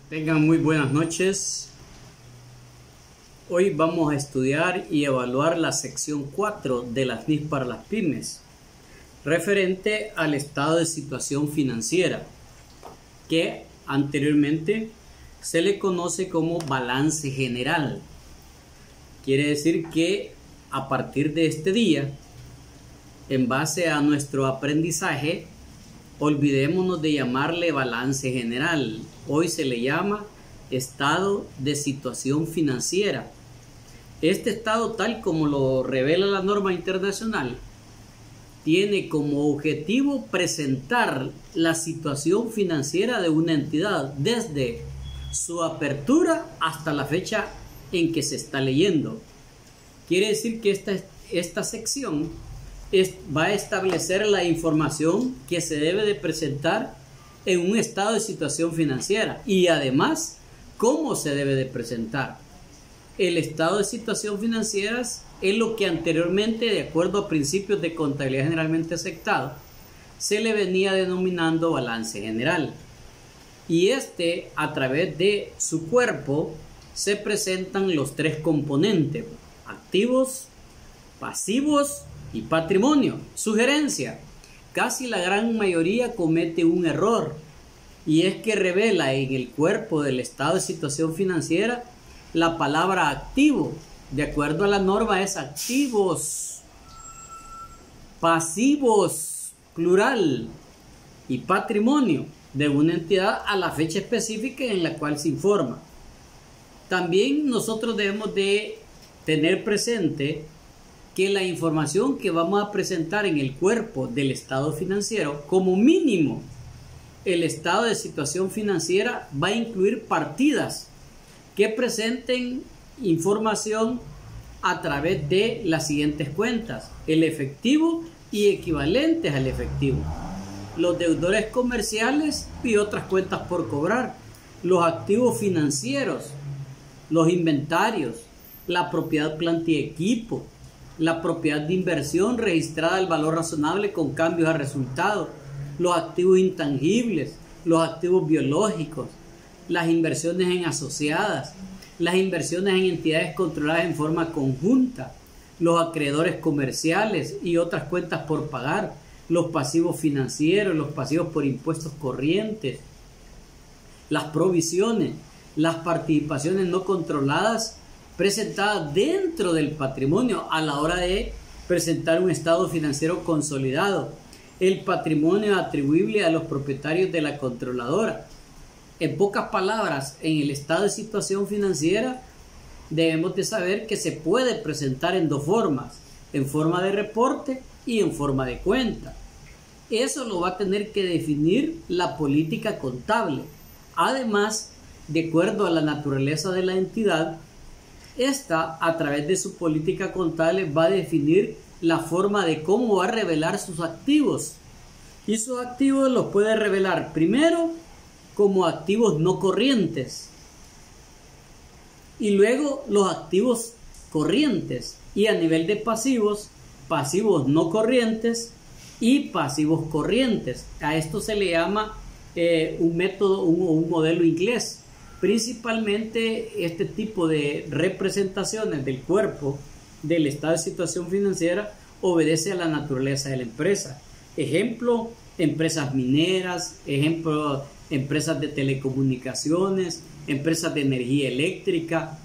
Tengan muy buenas noches. Hoy vamos a estudiar y evaluar la sección 4 de las NIF para las pymes, referente al estado de situación financiera, que anteriormente se le conoce como balance general. Quiere decir que a partir de este día, en base a nuestro aprendizaje, olvidémonos de llamarle balance general. Hoy se le llama estado de situación financiera. Este estado, tal como lo revela la norma internacional, tiene como objetivo presentar la situación financiera de una entidad desde su apertura hasta la fecha en que se está leyendo. Quiere decir que esta sección va a establecer la información que se debe de presentar en un estado de situación financiera y además cómo se debe de presentar. El estado de situación financiera es lo que anteriormente, de acuerdo a principios de contabilidad generalmente aceptado, se le venía denominando balance general. Y a través de su cuerpo se presentan los tres componentes: activos, pasivos y patrimonio. Sugerencia: casi la gran mayoría comete un error, y es que revela en el cuerpo del estado de situación financiera la palabra activo. De acuerdo a la norma es activos, pasivos, plural, y patrimonio de una entidad a la fecha específica en la cual se informa. También nosotros debemos de tener presente que la información que vamos a presentar en el cuerpo del estado financiero, como mínimo, el estado de situación financiera va a incluir partidas que presenten información a través de las siguientes cuentas: el efectivo y equivalentes al efectivo, los deudores comerciales y otras cuentas por cobrar, los activos financieros, los inventarios, la propiedad, planta y equipo, la propiedad de inversión registrada al valor razonable con cambios a resultado, los activos intangibles, los activos biológicos, las inversiones en asociadas, las inversiones en entidades controladas en forma conjunta, los acreedores comerciales y otras cuentas por pagar, los pasivos financieros, los pasivos por impuestos corrientes, las provisiones, las participaciones no controladas presentadas dentro del patrimonio a la hora de presentar un estado financiero consolidado, el patrimonio atribuible a los propietarios de la controladora. En pocas palabras, en el estado de situación financiera debemos de saber que se puede presentar en dos formas: en forma de reporte y en forma de cuenta. Eso lo va a tener que definir la política contable. Además, de acuerdo a la naturaleza de la entidad, esta, a través de su política contable, va a definir la forma de cómo va a revelar sus activos. Y sus activos los puede revelar primero como activos no corrientes, y luego los activos corrientes, y a nivel de pasivos, pasivos no corrientes y pasivos corrientes. A esto se le llama un método, un modelo inglés. Principalmente este tipo de representaciones del cuerpo del estado de situación financiera obedece a la naturaleza de la empresa. Ejemplo, empresas mineras, ejemplo, empresas de telecomunicaciones, empresas de energía eléctrica.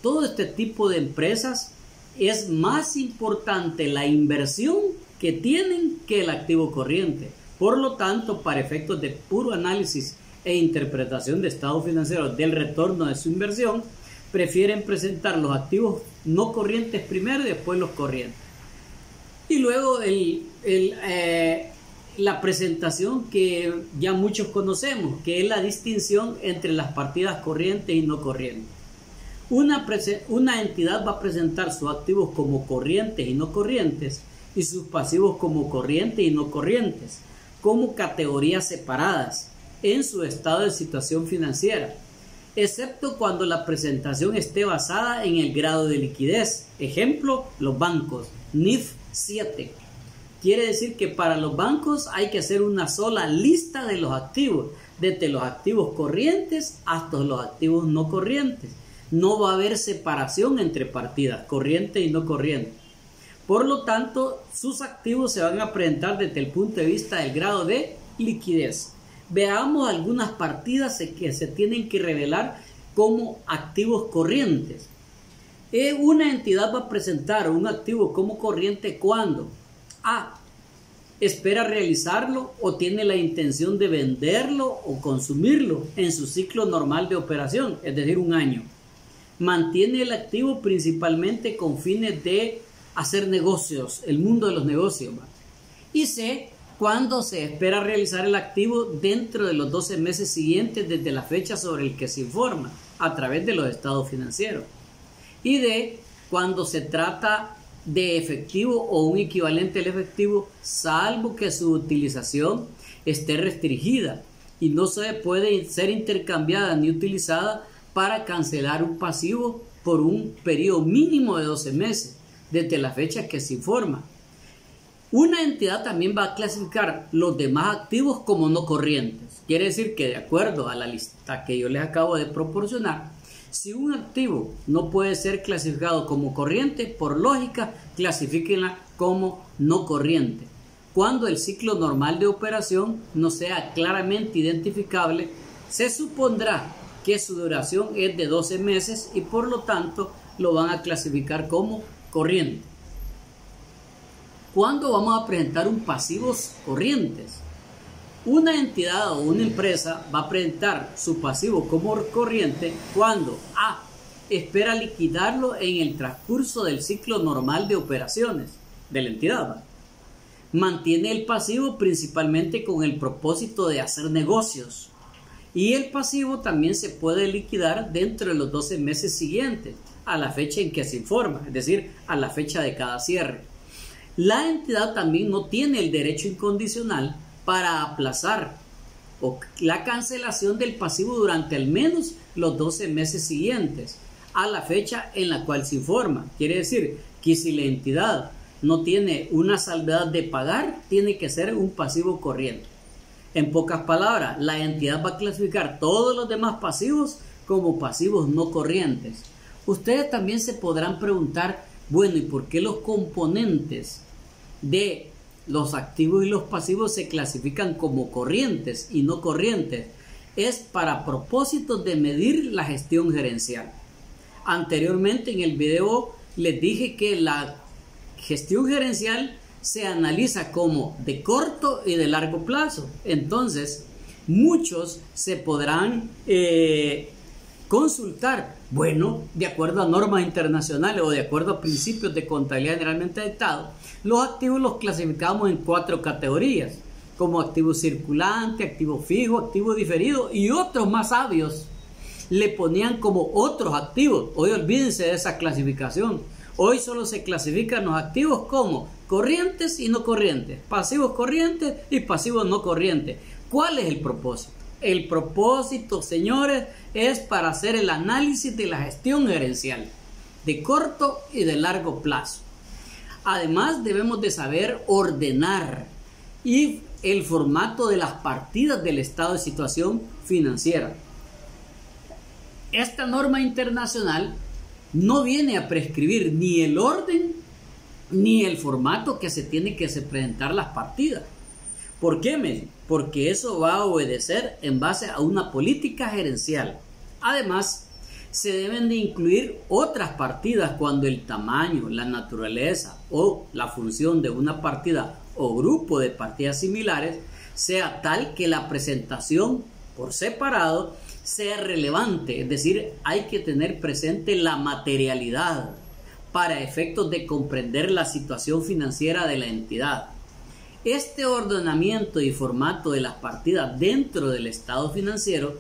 Todo este tipo de empresas es más importante la inversión que tienen que el activo corriente. Por lo tanto, para efectos de puro análisis e interpretación de estado financiero del retorno de su inversión, prefieren presentar los activos no corrientes primero y después los corrientes. Y luego la presentación que ya muchos conocemos, que es la distinción entre las partidas corrientes y no corrientes. Una entidad va a presentar sus activos como corrientes y no corrientes, y sus pasivos como corrientes y no corrientes, como categorías separadas en su estado de situación financiera, excepto cuando la presentación esté basada en el grado de liquidez. Ejemplo, los bancos, NIF 7. Quiere decir que para los bancos hay que hacer una sola lista de los activos. desde los activos corrientes hasta los activos no corrientes. No va a haber separación entre partidas corriente y no corriente. Por lo tanto, sus activos se van a presentar desde el punto de vista del grado de liquidez. Veamos algunas partidas que se tienen que revelar como activos corrientes. Una entidad va a presentar un activo como corriente cuando A. Espera realizarlo o tiene la intención de venderlo o consumirlo en su ciclo normal de operación, es decir, un año. Mantiene el activo principalmente con fines de hacer negocios, el mundo de los negocios. Y C. Cuando se espera realizar el activo dentro de los 12 meses siguientes desde la fecha sobre el que se informa a través de los estados financieros. Y D. Cuando se trata de efectivo o un equivalente al efectivo, salvo que su utilización esté restringida y no se puede ser intercambiada ni utilizada para cancelar un pasivo por un periodo mínimo de 12 meses desde la fecha que se informa. Una entidad también va a clasificar los demás activos como no corrientes. Quiere decir que de acuerdo a la lista que yo les acabo de proporcionar, si un activo no puede ser clasificado como corriente, por lógica, clasifíquenla como no corriente. Cuando el ciclo normal de operación no sea claramente identificable, se supondrá que su duración es de 12 meses y por lo tanto lo van a clasificar como corriente. ¿Cuándo vamos a presentar un pasivos corrientes? Una entidad o una empresa va a presentar su pasivo como corriente cuando A. Espera liquidarlo en el transcurso del ciclo normal de operaciones de la entidad. Mantiene el pasivo principalmente con el propósito de hacer negocios. Y el pasivo también se puede liquidar dentro de los 12 meses siguientes a la fecha en que se informa, es decir, a la fecha de cada cierre. La entidad también no tiene el derecho incondicional para aplazar la cancelación del pasivo durante al menos los 12 meses siguientes a la fecha en la cual se informa. Quiere decir que si la entidad no tiene una salvedad de pagar, tiene que ser un pasivo corriente. En pocas palabras, la entidad va a clasificar todos los demás pasivos como pasivos no corrientes. Ustedes también se podrán preguntar, bueno, ¿y por qué los componentes de los activos y los pasivos se clasifican como corrientes y no corrientes? Es para propósitos de medir la gestión gerencial. Anteriormente en el video les dije que la gestión gerencial se analiza como de corto y de largo plazo. Entonces, muchos se podrán consultar, bueno, de acuerdo a normas internacionales o de acuerdo a principios de contabilidad generalmente dictados, los activos los clasificamos en 4 categorías, como activo circulante, activo fijo, activo diferido, y otros más sabios le ponían como otros activos. Hoy olvídense de esa clasificación. Hoy solo se clasifican los activos como corrientes y no corrientes, pasivos corrientes y pasivos no corrientes. ¿Cuál es el propósito? El propósito, señores, es para hacer el análisis de la gestión gerencial de corto y de largo plazo. Además, debemos de saber ordenar y el formato de las partidas del estado de situación financiera. Esta norma internacional no viene a prescribir ni el orden ni el formato que se tiene que presentar las partidas. ¿Por qué? Porque eso va a obedecer en base a una política gerencial. Además, se deben de incluir otras partidas cuando el tamaño, la naturaleza o la función de una partida o grupo de partidas similares sea tal que la presentación por separado sea relevante, es decir, hay que tener presente la materialidad para efectos de comprender la situación financiera de la entidad. Este ordenamiento y formato de las partidas dentro del estado financiero,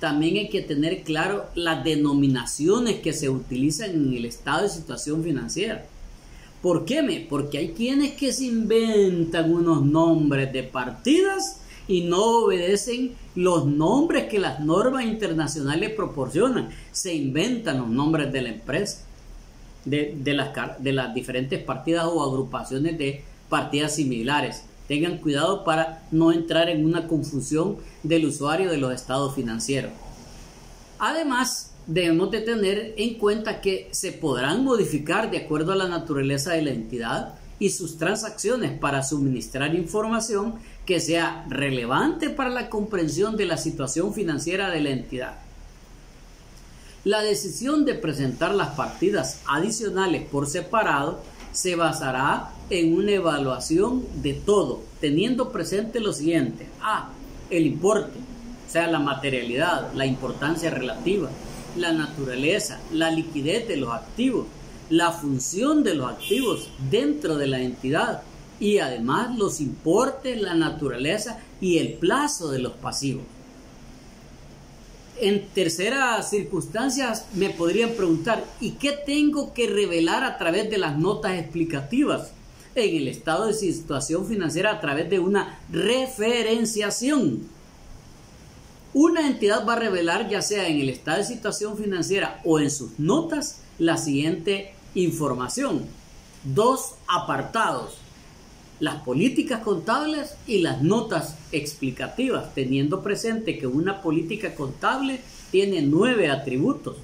también hay que tener claro las denominaciones que se utilizan en el estado de situación financiera. ¿Por qué? Porque hay quienes que se inventan unos nombres de partidas y no obedecen los nombres que las normas internacionales proporcionan. Se inventan los nombres de la empresa, de las diferentes partidas o agrupaciones de partidas similares. Tengan cuidado para no entrar en una confusión del usuario de los estados financieros. Además, debemos de tener en cuenta que se podrán modificar de acuerdo a la naturaleza de la entidad y sus transacciones para suministrar información que sea relevante para la comprensión de la situación financiera de la entidad. La decisión de presentar las partidas adicionales por separado se basará en una evaluación de todo, teniendo presente lo siguiente: A, el importe, o sea, la materialidad, la importancia relativa, la naturaleza, la liquidez de los activos, la función de los activos dentro de la entidad y además los importes, la naturaleza y el plazo de los pasivos. En terceras circunstancias me podrían preguntar: ¿y qué tengo que revelar a través de las notas explicativas en el estado de situación financiera a través de una referenciación? Una entidad va a revelar, ya sea en el estado de situación financiera o en sus notas, la siguiente información: 2 apartados: las políticas contables y las notas explicativas, teniendo presente que una política contable tiene 9 atributos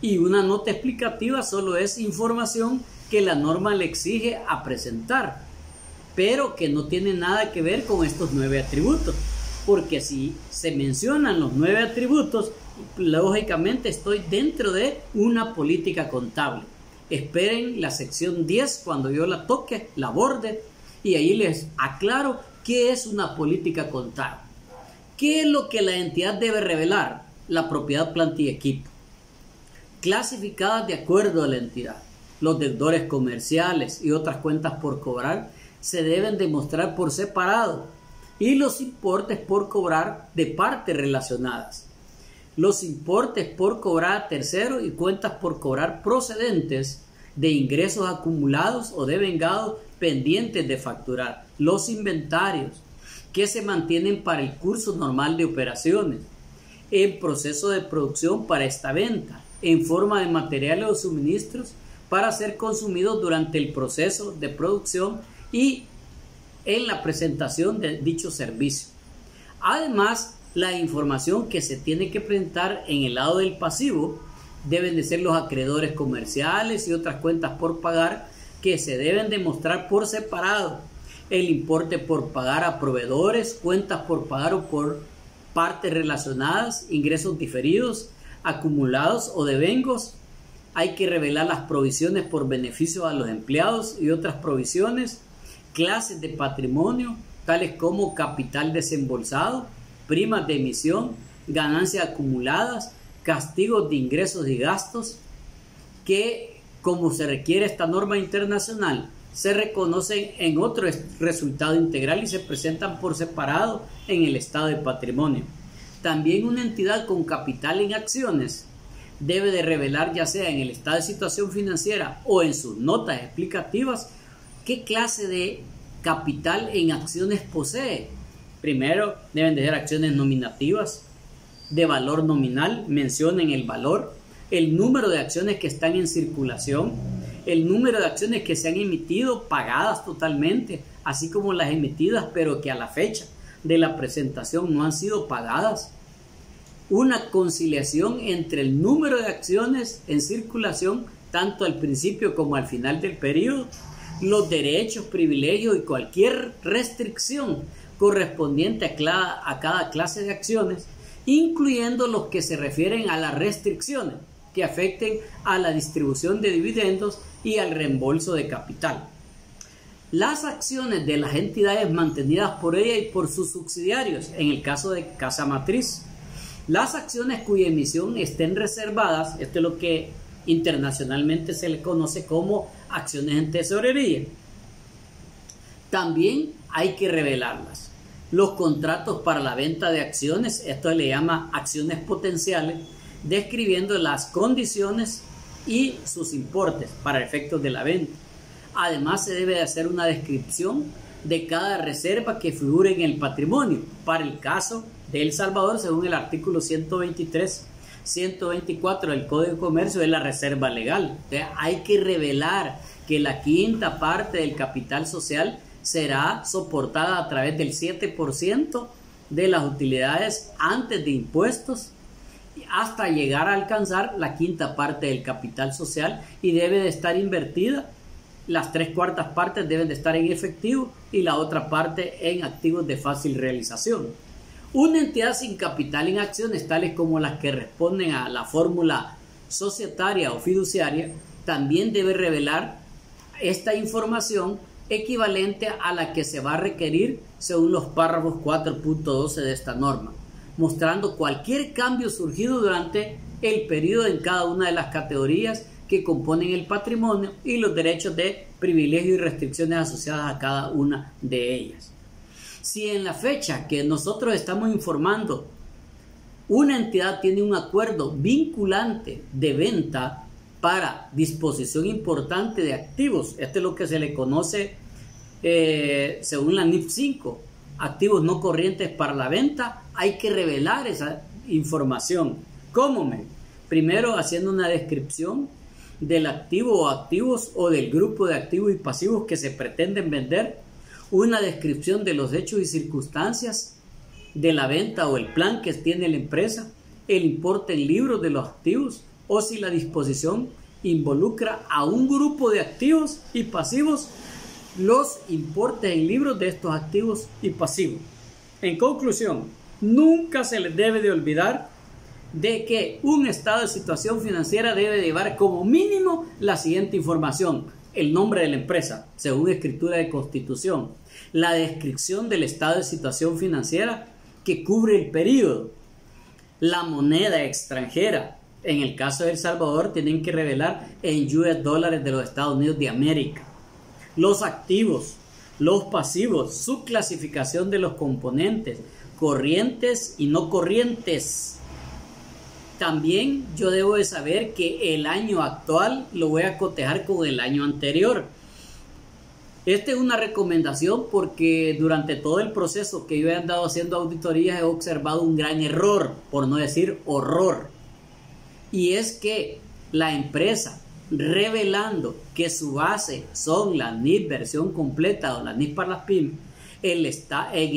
y una nota explicativa solo es información que la norma le exige a presentar, pero que no tiene nada que ver con estos 9 atributos, porque si se mencionan los 9 atributos, lógicamente estoy dentro de una política contable. Esperen la sección 10 cuando yo la toque, la aborde, y ahí les aclaro qué es una política contable. ¿Qué es lo que la entidad debe revelar? La propiedad, planta y equipo, clasificadas de acuerdo a la entidad. Los deudores comerciales y otras cuentas por cobrar se deben demostrar por separado, y los importes por cobrar de partes relacionadas. Los importes por cobrar a terceros y cuentas por cobrar procedentes de ingresos acumulados o devengados pendientes de facturar. Los inventarios que se mantienen para el curso normal de operaciones, en proceso de producción para esta venta, en forma de materiales o suministros para ser consumidos durante el proceso de producción y en la presentación de dicho servicio. Además, la información que se tiene que presentar en el lado del pasivo deben de ser los acreedores comerciales y otras cuentas por pagar, que se deben demostrar por separado. El importe por pagar a proveedores, cuentas por pagar o por partes relacionadas, ingresos diferidos, acumulados o devengos. Hay que revelar las provisiones por beneficios a los empleados y otras provisiones, clases de patrimonio, tales como capital desembolsado, primas de emisión, ganancias acumuladas, castigos de ingresos y gastos, que, como se requiere esta norma internacional, se reconocen en otro resultado integral y se presentan por separado en el estado de patrimonio. También una entidad con capital en acciones debe de revelar, ya sea en el estado de situación financiera o en sus notas explicativas, qué clase de capital en acciones posee. Primero, deben de ser acciones nominativas de valor nominal, mencionen el valor, el número de acciones que están en circulación, el número de acciones que se han emitido pagadas totalmente, así como las emitidas pero que a la fecha de la presentación no han sido pagadas. Una conciliación entre el número de acciones en circulación tanto al principio como al final del periodo, los derechos, privilegios y cualquier restricción correspondiente a cada clase de acciones, incluyendo los que se refieren a las restricciones que afecten a la distribución de dividendos y al reembolso de capital. Las acciones de las entidades mantenidas por ella y por sus subsidiarios, en el caso de casa matriz. Las acciones cuya emisión estén reservadas, esto es lo que internacionalmente se le conoce como acciones en tesorería. También hay que revelarlas. Los contratos para la venta de acciones, esto le llama acciones potenciales, describiendo las condiciones y sus importes para efectos de la venta. Además, se debe hacer una descripción de cada reserva que figure en el patrimonio. Para el caso de El Salvador, según el artículo 123, 124 del Código de Comercio, es la reserva legal. Entonces, hay que revelar que la quinta parte del capital social será soportada a través del 7% de las utilidades antes de impuestos hasta llegar a alcanzar la quinta parte del capital social, y debe de estar invertida. Las 3/4 partes deben de estar en efectivo y la otra parte en activos de fácil realización. Una entidad sin capital en acciones, tales como las que responden a la fórmula societaria o fiduciaria, también debe revelar esta información equivalente a la que se va a requerir según los párrafos 4.12 de esta norma, mostrando cualquier cambio surgido durante el periodo en cada una de las categorías que componen el patrimonio y los derechos de privilegio y restricciones asociadas a cada una de ellas. Si en la fecha que nosotros estamos informando una entidad tiene un acuerdo vinculante de venta para disposición importante de activos, este es lo que se le conoce según la NIF 5, activos no corrientes para la venta, hay que revelar esa información. ¿Cómo? Primero, haciendo una descripción del activo o activos o del grupo de activos y pasivos que se pretenden vender, una descripción de los hechos y circunstancias de la venta o el plan que tiene la empresa, el importe en libros de los activos o si la disposición involucra a un grupo de activos y pasivos, los importes en libros de estos activos y pasivos. En conclusión, nunca se les debe de olvidar de que un estado de situación financiera debe llevar como mínimo la siguiente información: el nombre de la empresa, según escritura de constitución, la descripción del estado de situación financiera que cubre el periodo, la moneda extranjera. En el caso de El Salvador tienen que revelar en US dólares de los Estados Unidos de América, los activos, los pasivos, su clasificación de los componentes, corrientes y no corrientes. También yo debo de saber que el año actual lo voy a cotejar con el año anterior. Esta es una recomendación porque durante todo el proceso que yo he andado haciendo auditorías he observado un gran error, por no decir horror. Y es que la empresa, revelando que su base son la NIF versión completa o la NIF para las pymes, en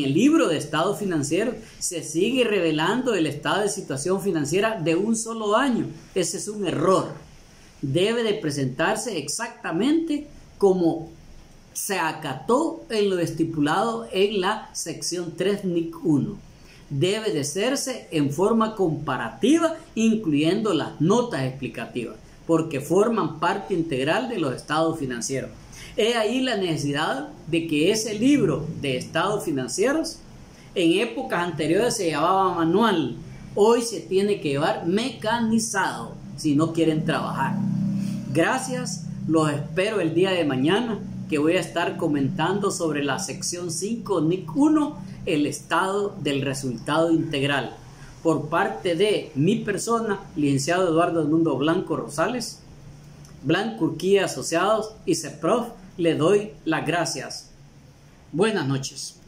el libro de estado financiero se sigue revelando el estado de situación financiera de un solo año. Ese es un error. Debe de presentarse exactamente como se acató en lo estipulado en la sección 3 NIC 1. Debe de hacerse en forma comparativa, incluyendo las notas explicativas, porque forman parte integral de los estados financieros. He ahí la necesidad de que ese libro de estados financieros en épocas anteriores se llamaba manual, hoy se tiene que llevar mecanizado si no quieren trabajar. Gracias, los espero el día de mañana, que voy a estar comentando sobre la sección 5 NIC 1, el estado del resultado integral, por parte de mi persona, licenciado Eduardo Edmundo Blanco Rosales, Blanco Urquía Asociados y CEPROF. Le doy las gracias. Buenas noches.